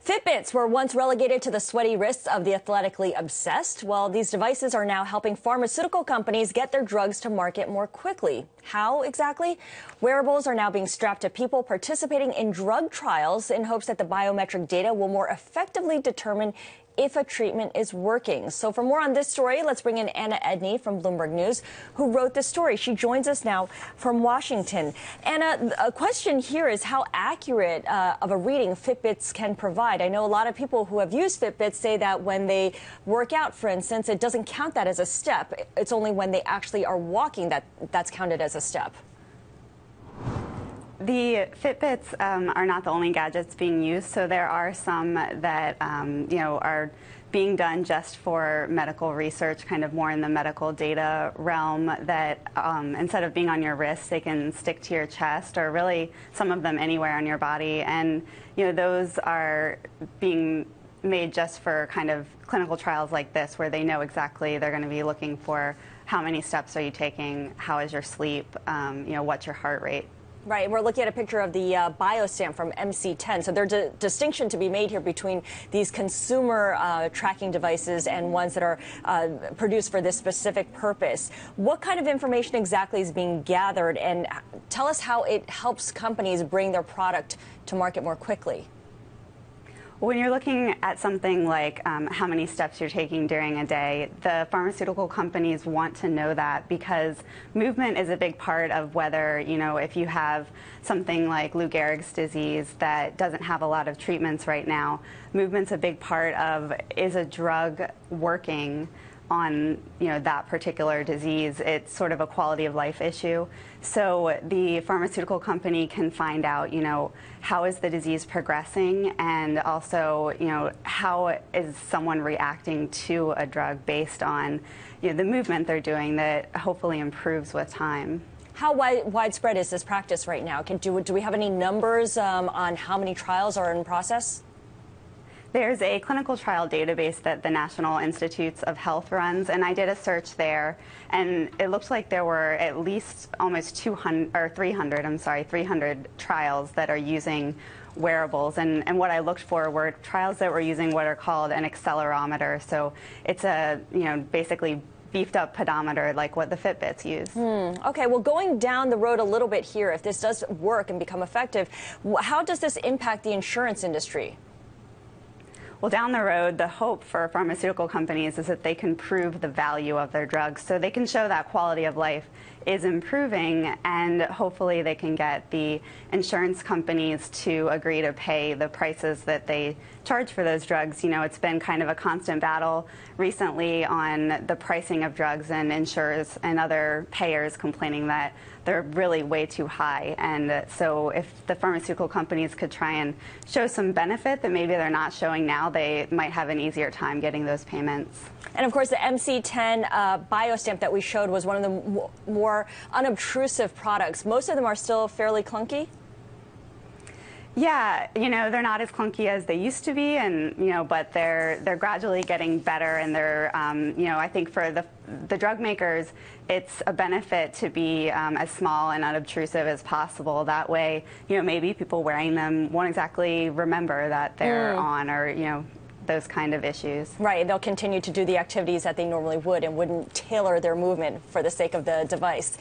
Fitbits were once relegated to the sweaty wrists of the athletically obsessed. Well, these devices are now helping pharmaceutical companies get their drugs to market more quickly. How exactly? Wearables are now being strapped to people participating in drug trials in hopes that the biometric data will more effectively determine if a treatment is working. So for more on this story, let's bring in Anna Edney from Bloomberg News, who wrote this story. She joins us now from Washington. Anna, a question here is how accurate of a reading Fitbits can provide. I know a lot of people who have used Fitbits say that when they work out, for instance, it doesn't count that as a step. It's only when they actually are walking that's counted as a step. The Fitbits are not the only gadgets being used, so there are some that are being done just for medical research, kind of more in the medical data realm, that instead of being on your wrist, they can stick to your chest, or really some of them anywhere on your body. And those are being made just for kind of clinical trials like this, where they know exactly they're going to be looking for how many steps are you taking, how is your sleep, what's your heart rate. Right. We're looking at a picture of the biostamp from MC10. So there's a distinction to be made here between these consumer tracking devices and ones that are produced for this specific purpose. What kind of information exactly is being gathered? And tell us how it helps companies bring their product to market more quickly. When you're looking at something like how many steps you're taking during a day, the pharmaceutical companies want to know that, because movement is a big part of whether, if you have something like Lou Gehrig's disease that doesn't have a lot of treatments right now, movement's a big part of, is a drug working on that particular disease. It's sort of a quality of life issue. So the pharmaceutical company can find out, how is the disease progressing, and also, how is someone reacting to a drug based on the movement they're doing that hopefully improves with time. How widespread is this practice right now? Do we have any numbers on how many trials are in process? There's a clinical trial database that the National Institutes of Health runs, and I did a search there, and it looked like there were at least almost 300 trials that are using wearables. And what I looked for were trials that were using what are called an accelerometer. So it's a, basically beefed up pedometer like what the Fitbits use. Okay, well, going down the road a little bit here, if this does work and become effective, how does this impact the insurance industry? Well, down the road, the hope for pharmaceutical companies is that they can prove the value of their drugs, so they can show that quality of life is improving, and hopefully they can get the insurance companies to agree to pay the prices that they charge for those drugs. It's been kind of a constant battle recently on the pricing of drugs, and insurers and other payers complaining that they're really way too high. And so if the pharmaceutical companies could try and show some benefit that maybe they're not showing now, they might have an easier time getting those payments. And of course, the MC10 biostamp that we showed was one of the more unobtrusive products. Most of them are still fairly clunky. Yeah, they're not as clunky as they used to be, and but they're gradually getting better, and they're I think for the drug makers, it's a benefit to be as small and unobtrusive as possible. That way, maybe people wearing them won't exactly remember that they're on, or those kind of issues. Right, they'll continue to do the activities that they normally would and wouldn't tailor their movement for the sake of the device.